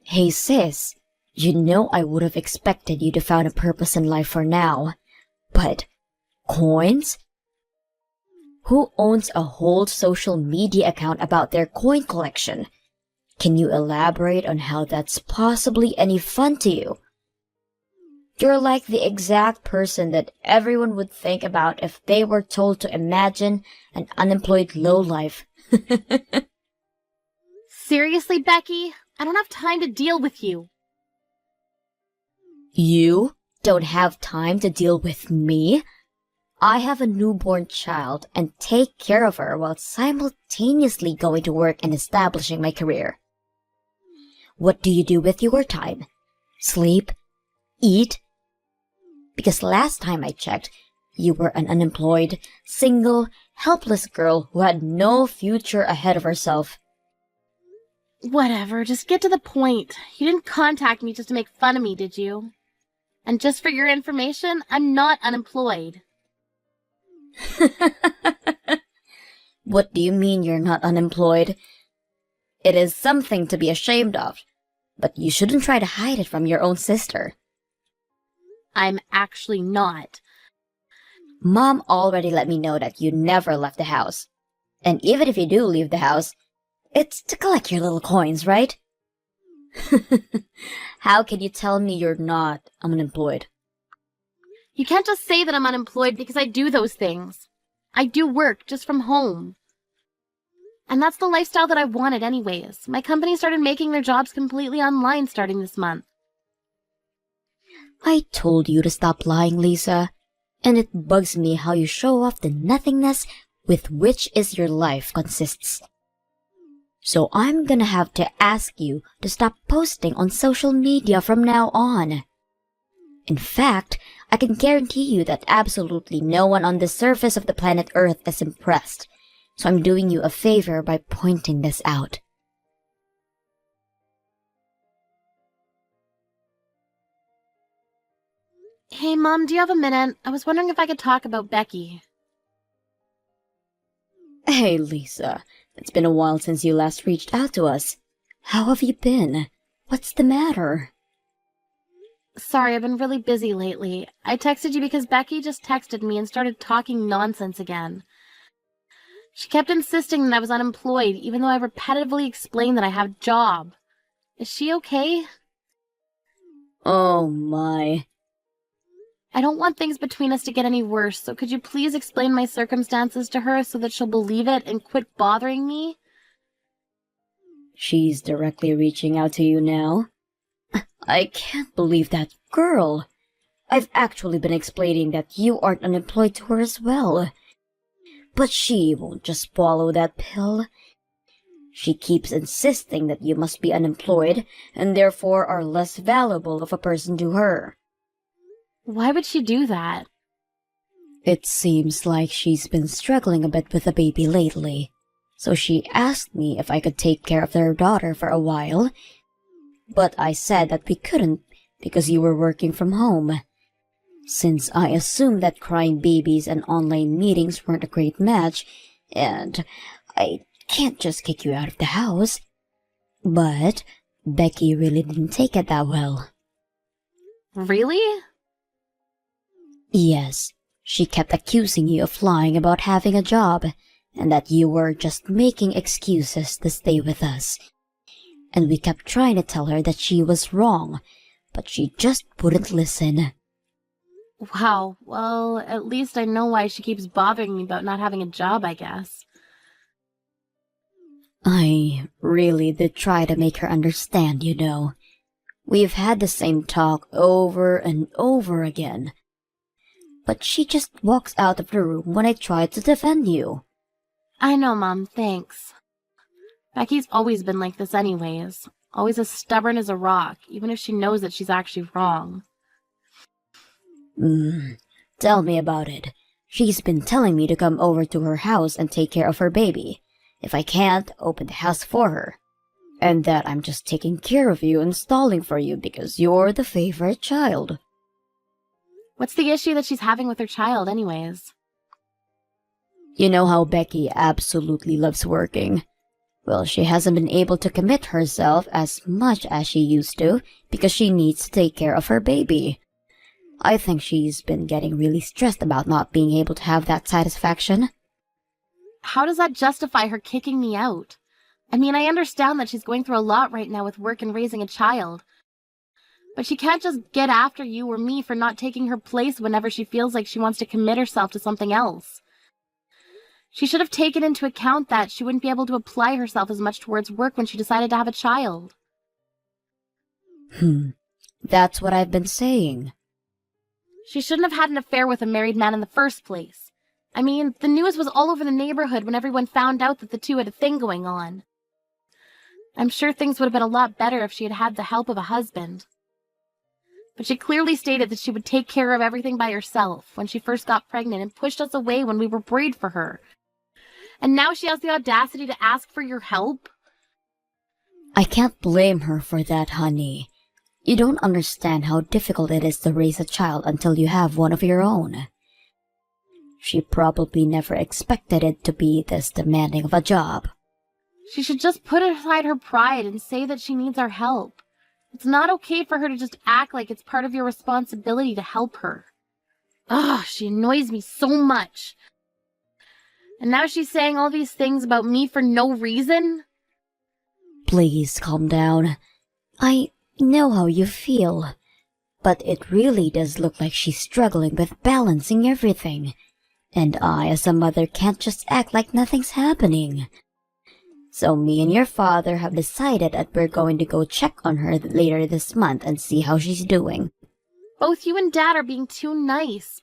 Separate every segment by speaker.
Speaker 1: Hey sis, you know I would have expected you to find a purpose in life for now. But coins? Who owns a whole social media account about their coin collection? Can you elaborate on how that's possibly any fun to you? You're like the exact person that everyone would think about if they were told to imagine an unemployed lowlife.
Speaker 2: Seriously, Becky? I don't have time to deal with you.
Speaker 1: You don't have time to deal with me? I have a newborn child and take care of her while simultaneously going to work and establishing my career. What do you do with your time? Sleep? Eat? Because last time I checked, you were an unemployed, single, helpless girl who had no future ahead of herself.
Speaker 2: Whatever, just get to the point. You didn't contact me just to make fun of me, did you? And just for your information, I'm not unemployed.
Speaker 1: What do you mean you're not unemployed? It is something to be ashamed of, but you shouldn't try to hide it from your own sister.
Speaker 2: I'm actually not.
Speaker 1: Mom already let me know that you never left the house. And even if you do leave the house, it's to collect your little coins, right? How can you tell me you're not unemployed?
Speaker 2: You can't just say that I'm unemployed because I do those things. I do work just from home. And that's the lifestyle that I wanted anyways. My company started making their jobs completely online starting this month.
Speaker 1: I told you to stop lying, Lisa. And it bugs me how you show off the nothingness with which is your life consists. So I'm gonna have to ask you to stop posting on social media from now on. In fact, I can guarantee you that absolutely no one on the surface of the planet Earth is impressed. So I'm doing you a favor by pointing this out.
Speaker 2: Hey, Mom, do you have a minute? I was wondering if I could talk about Becky.
Speaker 1: Hey, Lisa. It's been a while since you last reached out to us. How have you been? What's the matter?
Speaker 2: Sorry, I've been really busy lately. I texted you because Becky just texted me and started talking nonsense again. She kept insisting that I was unemployed, even though I repetitively explained that I have a job. Is she okay?
Speaker 1: Oh my.
Speaker 2: I don't want things between us to get any worse, so could you please explain my circumstances to her so that she'll believe it and quit bothering me?
Speaker 1: She's directly reaching out to you now? I can't believe that girl. I've actually been explaining that you aren't unemployed to her as well. But she won't just swallow that pill. She keeps insisting that you must be unemployed and therefore are less valuable of a person to her.
Speaker 2: Why would she do that?
Speaker 1: It seems like she's been struggling a bit with the baby lately. So she asked me if I could take care of their daughter for a while. But I said that we couldn't because you were working from home. Since I assumed that crying babies and online meetings weren't a great match, and I can't just kick you out of the house. But Becky really didn't take it that well.
Speaker 2: Really?
Speaker 1: Yes, she kept accusing you of lying about having a job, and that you were just making excuses to stay with us. And we kept trying to tell her that she was wrong, but she just wouldn't listen.
Speaker 2: Wow, well, at least I know why she keeps bothering me about not having a job, I guess.
Speaker 1: I really did try to make her understand, you know. We've had the same talk over and over again. But she just walks out of the room when I try to defend you.
Speaker 2: I know, Mom, thanks. Becky's always been like this anyways. Always as stubborn as a rock, even if she knows that she's actually wrong.
Speaker 1: Tell me about it. She's been telling me to come over to her house and take care of her baby. If I can't, open the house for her. And that I'm just taking care of you and stalling for you because you're the favorite child.
Speaker 2: What's the issue that she's having with her child anyways?
Speaker 1: You know how Becky absolutely loves working. Well, she hasn't been able to commit herself as much as she used to because she needs to take care of her baby. I think she's been getting really stressed about not being able to have that satisfaction.
Speaker 2: How does that justify her kicking me out? I mean, I understand that she's going through a lot right now with work and raising a child. But she can't just get after you or me for not taking her place whenever she feels like she wants to commit herself to something else. She should have taken into account that she wouldn't be able to apply herself as much towards work when she decided to have a child.
Speaker 1: That's what I've been saying.
Speaker 2: She shouldn't have had an affair with a married man in the first place. I mean, the news was all over the neighborhood when everyone found out that the two had a thing going on. I'm sure things would have been a lot better if she had had the help of a husband. But she clearly stated that she would take care of everything by herself when she first got pregnant and pushed us away when we were worried for her. And now she has the audacity to ask for your help?
Speaker 1: I can't blame her for that, honey. You don't understand how difficult it is to raise a child until you have one of your own. She probably never expected it to be this demanding of a job.
Speaker 2: She should just put aside her pride and say that she needs our help. It's not okay for her to just act like it's part of your responsibility to help her. Ugh, she annoys me so much. And now she's saying all these things about me for no reason?
Speaker 1: Please calm down. I know how you feel. But it really does look like she's struggling with balancing everything. And I, as a mother, can't just act like nothing's happening. So me and your father have decided that we're going to go check on her later this month and see how she's doing.
Speaker 2: Both you and Dad are being too nice.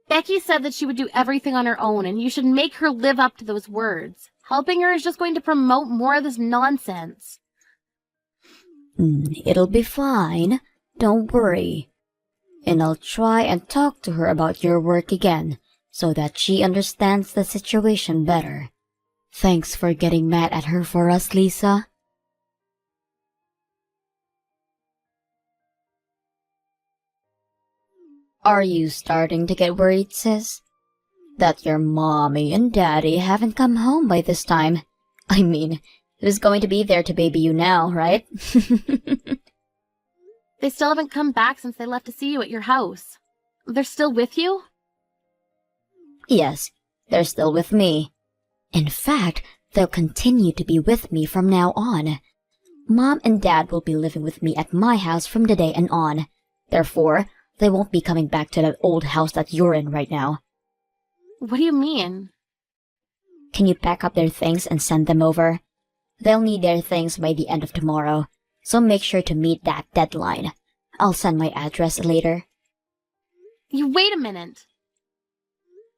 Speaker 2: Becky said that she would do everything on her own, and you should make her live up to those words. Helping her is just going to promote more of this nonsense.
Speaker 1: It'll be fine. Don't worry. And I'll try and talk to her about your work again, so that she understands the situation better. Thanks for getting mad at her for us, Lisa. Are you starting to get worried, sis? That your mommy and daddy haven't come home by this time? I mean, who's going to be there to baby you now, right?
Speaker 2: They still haven't come back since they left to see you at your house. They're still with you?
Speaker 1: Yes, they're still with me. In fact, they'll continue to be with me from now on. Mom and Dad will be living with me at my house from today and on. Therefore, they won't be coming back to that old house that you're in right now.
Speaker 2: What do you mean?
Speaker 1: Can you pack up their things and send them over? They'll need their things by the end of tomorrow, so make sure to meet that deadline. I'll send my address later.
Speaker 2: You wait a minute.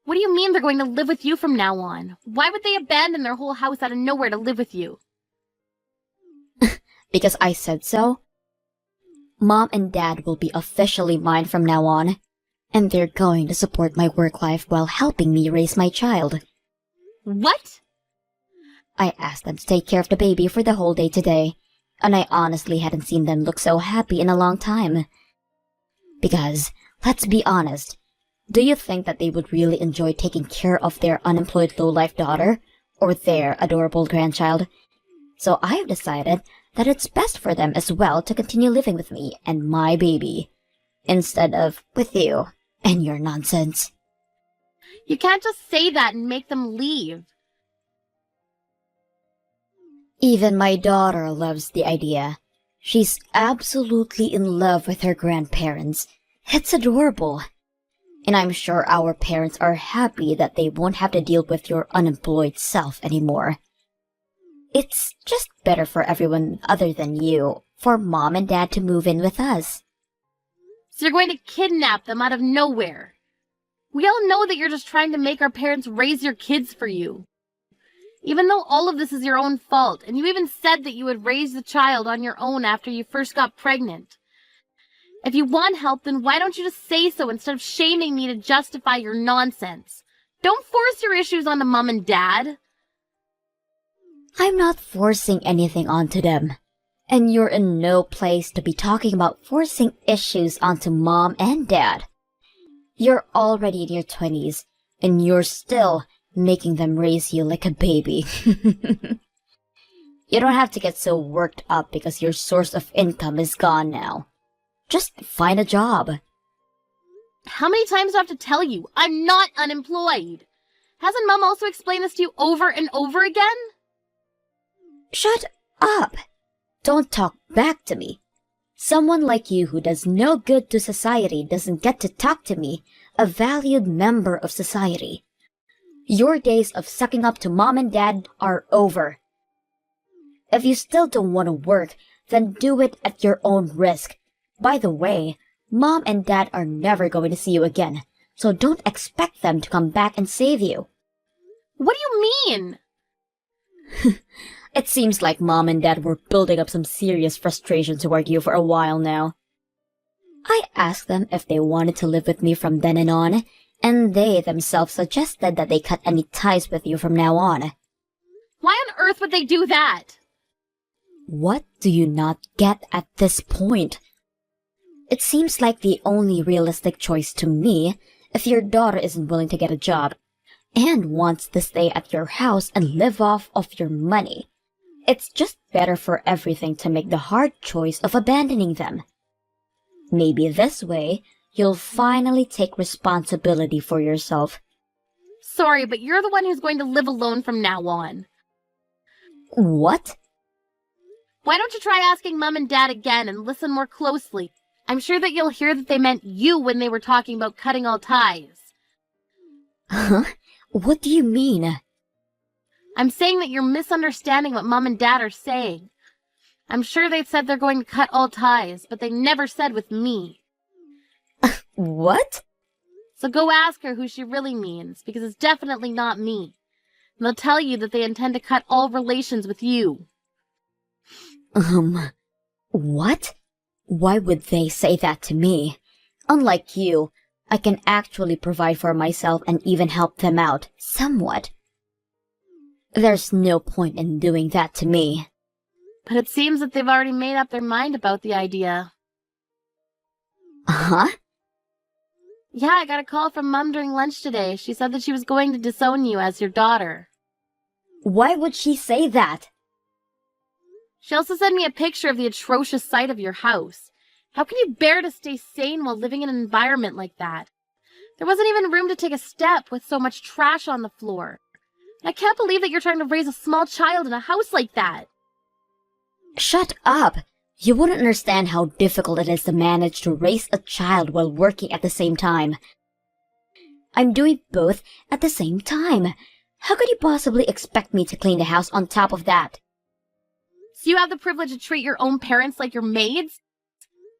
Speaker 2: What do you mean they're going to live with you from now on? Why would they abandon their whole house out of nowhere to live with you?
Speaker 1: Because I said so. Mom and Dad will be officially mine from now on, and they're going to support my work life while helping me raise my child.
Speaker 2: What?
Speaker 1: I asked them to take care of the baby for the whole day today, and I honestly hadn't seen them look so happy in a long time. Because, let's be honest, do you think that they would really enjoy taking care of their unemployed low-life daughter, or their adorable grandchild? So I've decided that it's best for them as well to continue living with me and my baby, instead of with you and your nonsense.
Speaker 2: You can't just say that and make them leave.
Speaker 1: Even my daughter loves the idea. She's absolutely in love with her grandparents. It's adorable. And I'm sure our parents are happy that they won't have to deal with your unemployed self anymore. It's just better for everyone other than you, for Mom and Dad to move in with us.
Speaker 2: So you're going to kidnap them out of nowhere. We all know that you're just trying to make our parents raise your kids for you. Even though all of this is your own fault, and you even said that you would raise the child on your own after you first got pregnant. If you want help, then why don't you just say so instead of shaming me to justify your nonsense? Don't force your issues onto Mom and Dad.
Speaker 1: I'm not forcing anything onto them. And you're in no place to be talking about forcing issues onto Mom and Dad. You're already in your 20s, and you're still making them raise you like a baby. You don't have to get so worked up because your source of income is gone now. Just find a job.
Speaker 2: How many times do I have to tell you? I'm not unemployed. Hasn't Mom also explained this to you over and over again?
Speaker 1: Shut up! Don't talk back to me. Someone like you who does no good to society doesn't get to talk to me, a valued member of society. Your days of sucking up to Mom and Dad are over. If you still don't want to work, then do it at your own risk. By the way, Mom and Dad are never going to see you again, so don't expect them to come back and save you.
Speaker 2: What do you mean?
Speaker 1: It seems like Mom and Dad were building up some serious frustration toward you for a while now. I asked them if they wanted to live with me from then on, and they themselves suggested that they cut any ties with you from now on.
Speaker 2: Why on earth would they do that?
Speaker 1: What do you not get at this point? It seems like the only realistic choice to me if your daughter isn't willing to get a job and wants to stay at your house and live off of your money. It's just better for everything to make the hard choice of abandoning them. Maybe this way, you'll finally take responsibility for yourself.
Speaker 2: Sorry, but you're the one who's going to live alone from now on.
Speaker 1: What?
Speaker 2: Why don't you try asking Mom and Dad again and listen more closely? I'm sure that you'll hear that they meant you when they were talking about cutting all ties.
Speaker 1: Huh? What do you mean?
Speaker 2: I'm saying that you're misunderstanding what Mom and Dad are saying. I'm sure they said they're going to cut all ties, but they never said with me.
Speaker 1: What?
Speaker 2: So go ask her who she really means, because it's definitely not me. And they'll tell you that they intend to cut all relations with you.
Speaker 1: What? Why would they say that to me? Unlike you, I can actually provide for myself and even help them out, somewhat. There's no point in doing that to me.
Speaker 2: But it seems that they've already made up their mind about the idea.
Speaker 1: Huh?
Speaker 2: Yeah, I got a call from Mom during lunch today. She said that she was going to disown you as your daughter.
Speaker 1: Why would she say that?
Speaker 2: She also sent me a picture of the atrocious sight of your house. How can you bear to stay sane while living in an environment like that? There wasn't even room to take a step with so much trash on the floor. I can't believe that you're trying to raise a small child in a house like that.
Speaker 1: Shut up! You wouldn't understand how difficult it is to manage to raise a child while working at the same time. I'm doing both at the same time. How could you possibly expect me to clean the house on top of that?
Speaker 2: So you have the privilege to treat your own parents like your maids?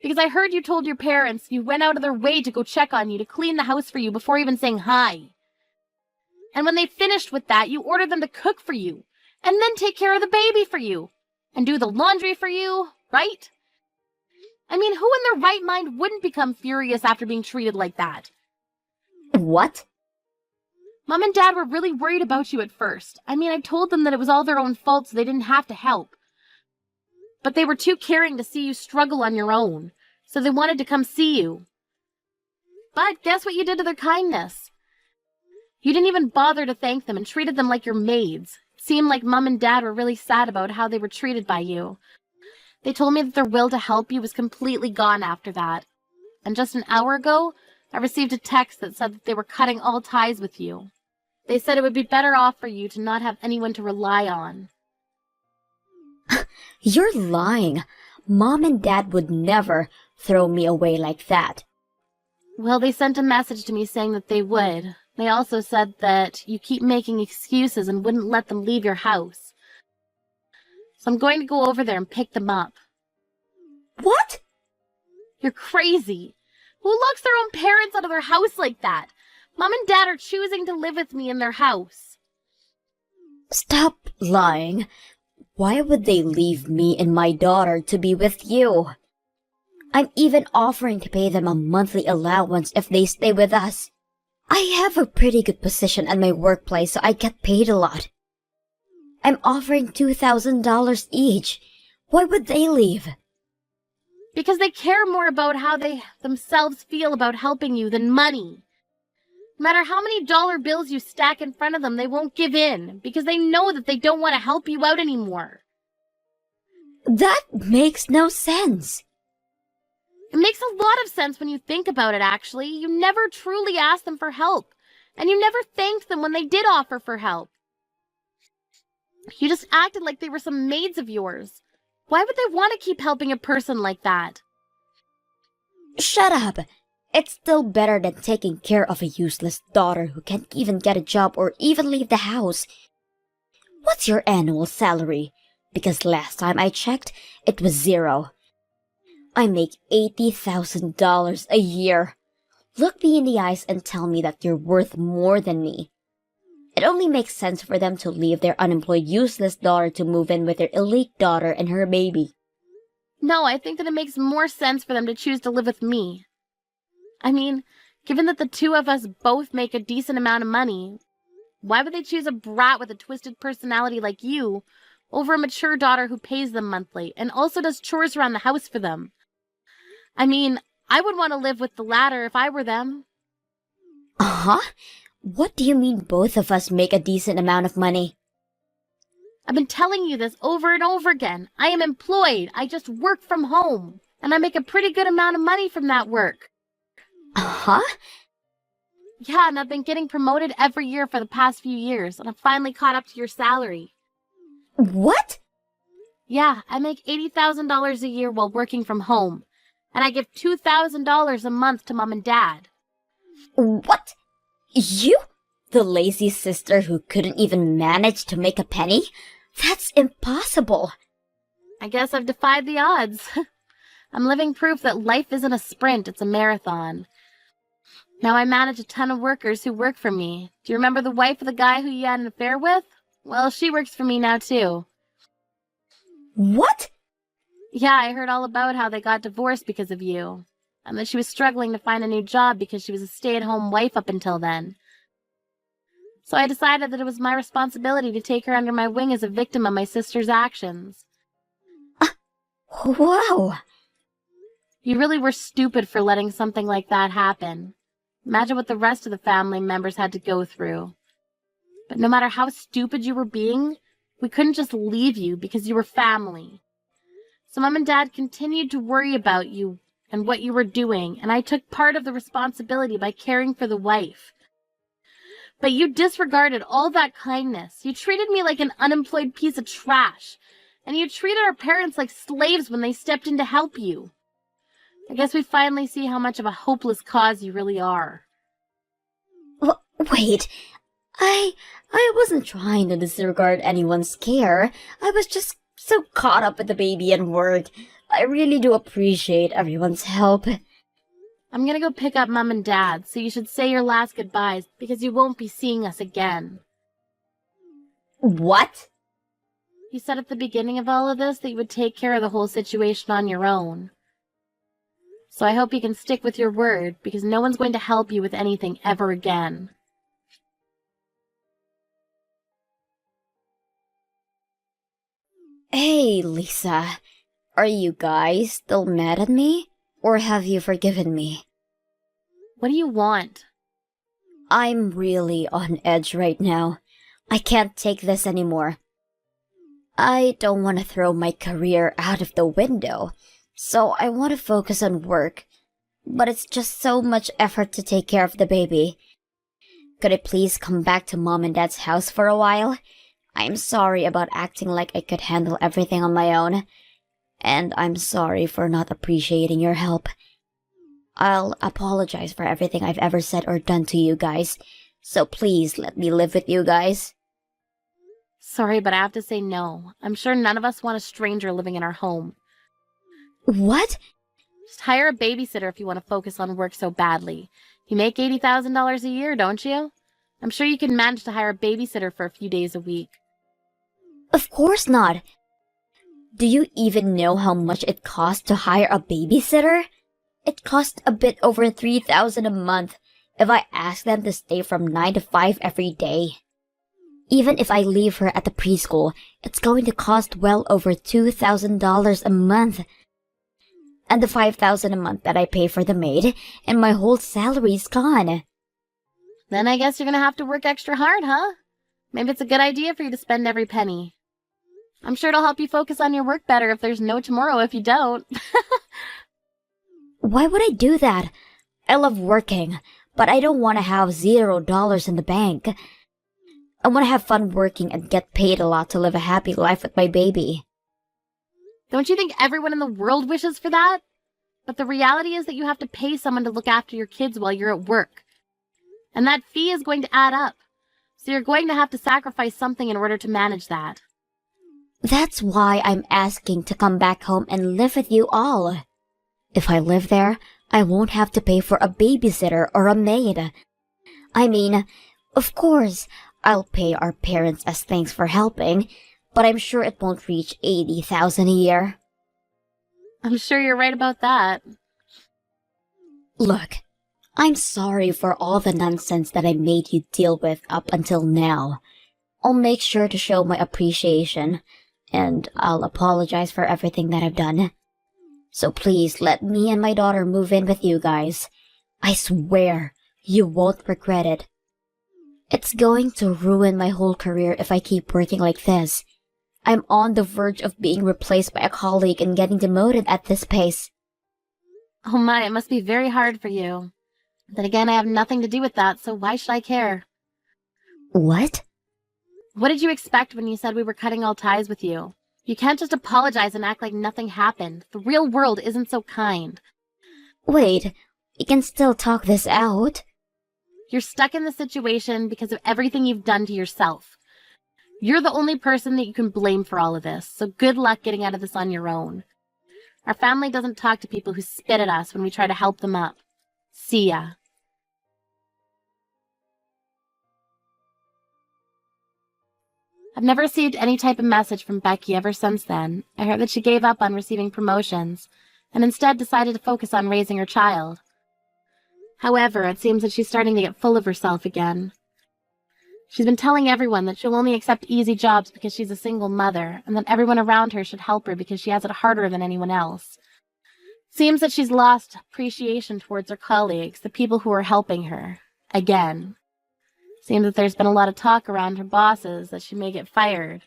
Speaker 2: Because I heard you told your parents you went out of their way to go check on you, to clean the house for you before even saying hi. And when they finished with that, you ordered them to cook for you, and then take care of the baby for you, and do the laundry for you, right? I mean, who in their right mind wouldn't become furious after being treated like that?
Speaker 1: What?
Speaker 2: Mom and Dad were really worried about you at first. I mean, I told them that it was all their own fault, so they didn't have to help. But they were too caring to see you struggle on your own, so they wanted to come see you. But guess what you did to their kindness? You didn't even bother to thank them and treated them like your maids. It seemed like Mom and Dad were really sad about how they were treated by you. They told me that their will to help you was completely gone after that. And just an hour ago, I received a text that said that they were cutting all ties with you. They said it would be better off for you to not have anyone to rely on.
Speaker 1: You're lying. Mom and Dad would never throw me away like that.
Speaker 2: Well, they sent a message to me saying that they would. They also said that you keep making excuses and wouldn't let them leave your house. So I'm going to go over there and pick them up.
Speaker 1: What?
Speaker 2: You're crazy. Who locks their own parents out of their house like that? Mom and Dad are choosing to live with me in their house.
Speaker 1: Stop lying. Why would they leave me and my daughter to be with you? I'm even offering to pay them a monthly allowance if they stay with us. I have a pretty good position at my workplace, so I get paid a lot. I'm offering $2,000 each. Why would they leave?
Speaker 2: Because they care more about how they themselves feel about helping you than money. No matter how many dollar bills you stack in front of them, they won't give in because they know that they don't want to help you out anymore.
Speaker 1: That makes no sense.
Speaker 2: It makes a lot of sense when you think about it, actually. You never truly asked them for help, and you never thanked them when they did offer for help. You just acted like they were some maids of yours. Why would they want to keep helping a person like that?
Speaker 1: Shut up. It's still better than taking care of a useless daughter who can't even get a job or even leave the house. What's your annual salary? Because last time I checked, it was 0. I make $80,000 a year. Look me in the eyes and tell me that you're worth more than me. It only makes sense for them to leave their unemployed, useless daughter to move in with their elite daughter and her baby.
Speaker 2: No, I think that it makes more sense for them to choose to live with me. I mean, given that the two of us both make a decent amount of money, why would they choose a brat with a twisted personality like you over a mature daughter who pays them monthly and also does chores around the house for them? I mean, I would want to live with the latter if I were them.
Speaker 1: Uh-huh? What do you mean both of us make a decent amount of money?
Speaker 2: I've been telling you this over and over again. I am employed. I just work from home. And I make a pretty good amount of money from that work.
Speaker 1: Uh-huh?
Speaker 2: Yeah, and I've been getting promoted every year for the past few years, and I've finally caught up to your salary.
Speaker 1: What?
Speaker 2: Yeah, I make $80,000 a year while working from home, and I give $2,000 a month to Mom and Dad.
Speaker 1: What? You? The lazy sister who couldn't even manage to make a penny? That's impossible.
Speaker 2: I guess I've defied the odds. I'm living proof that life isn't a sprint, it's a marathon. Now I manage a ton of workers who work for me. Do you remember the wife of the guy who you had an affair with? Well, she works for me now too.
Speaker 1: What?
Speaker 2: Yeah, I heard all about how they got divorced because of you, and that she was struggling to find a new job because she was a stay-at-home wife up until then. So I decided that it was my responsibility to take her under my wing as a victim of my sister's actions.
Speaker 1: Wow.
Speaker 2: You really were stupid for letting something like that happen. Imagine what the rest of the family members had to go through. But no matter how stupid you were being, we couldn't just leave you because you were family. So Mom and Dad continued to worry about you and what you were doing, and I took part of the responsibility by caring for the wife. But you disregarded all that kindness. You treated me like an unemployed piece of trash, and you treated our parents like slaves when they stepped in to help you. I guess we finally see how much of a hopeless cause you really are.
Speaker 1: Wait, I wasn't trying to disregard anyone's care. I was just so caught up with the baby and work. I really do appreciate everyone's help.
Speaker 2: I'm gonna go pick up Mom and Dad, so you should say your last goodbyes, because you won't be seeing us again.
Speaker 1: What?
Speaker 2: You said at the beginning of all of this that you would take care of the whole situation on your own. So I hope you can stick with your word, because no one's going to help you with anything ever again.
Speaker 1: Hey, Lisa. Are you guys still mad at me? Or have you forgiven me?
Speaker 2: What do you want?
Speaker 1: I'm really on edge right now. I can't take this anymore. I don't want to throw my career out of the window, so I want to focus on work. But it's just so much effort to take care of the baby. Could I please come back to Mom and Dad's house for a while? I'm sorry about acting like I could handle everything on my own. And I'm sorry for not appreciating your help. I'll apologize for everything I've ever said or done to you guys. So please let me live with you guys.
Speaker 2: Sorry, but I have to say no. I'm sure none of us want a stranger living in our home.
Speaker 1: What?
Speaker 2: Just hire a babysitter if you want to focus on work so badly. You make $80,000 a year, don't you? I'm sure you can manage to hire a babysitter for a few days a week.
Speaker 1: Of course not. Do you even know how much it costs to hire a babysitter? It costs a bit over $3,000 a month if I ask them to stay from 9 to 5 every day. Even if I leave her at the preschool, it's going to cost well over $2,000 a month. And the $5,000 a month that I pay for the maid, and my whole salary's gone.
Speaker 2: Then I guess you're gonna have to work extra hard, huh? Maybe it's a good idea for you to spend every penny. I'm sure it'll help you focus on your work better if there's no tomorrow if you don't.
Speaker 1: Why would I do that? I love working, but I don't want to have $0 in the bank. I want to have fun working and get paid a lot to live a happy life with my baby.
Speaker 2: Don't you think everyone in the world wishes for that? But the reality is that you have to pay someone to look after your kids while you're at work. And that fee is going to add up. So you're going to have to sacrifice something in order to manage that.
Speaker 1: That's why I'm asking to come back home and live with you all. If I live there, I won't have to pay for a babysitter or a maid. I mean, of course, I'll pay our parents as thanks for helping, but I'm sure it won't reach $80,000 a year.
Speaker 2: I'm sure you're right about that.
Speaker 1: Look, I'm sorry for all the nonsense that I made you deal with up until now. I'll make sure to show my appreciation, and I'll apologize for everything that I've done. So please let me and my daughter move in with you guys. I swear, you won't regret it. It's going to ruin my whole career if I keep working like this. I'm on the verge of being replaced by a colleague and getting demoted at this pace.
Speaker 2: Oh my, it must be very hard for you. Then again, I have nothing to do with that, so why should I care?
Speaker 1: What?
Speaker 2: What did you expect when you said we were cutting all ties with you? You can't just apologize and act like nothing happened. The real world isn't so kind.
Speaker 1: Wait, we can still talk this out?
Speaker 2: You're stuck in the situation because of everything you've done to yourself. You're the only person that you can blame for all of this, so good luck getting out of this on your own. Our family doesn't talk to people who spit at us when we try to help them up. See ya. I've never received any type of message from Becky ever since then. I heard that she gave up on receiving promotions and instead decided to focus on raising her child. However, it seems that she's starting to get full of herself again. She's been telling everyone that she'll only accept easy jobs because she's a single mother, and that everyone around her should help her because she has it harder than anyone else. Seems that she's lost appreciation towards her colleagues, the people who are helping her. Again. Seems that there's been a lot of talk around her bosses that she may get fired.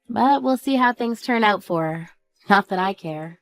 Speaker 2: But we'll see how things turn out for her. Not that I care.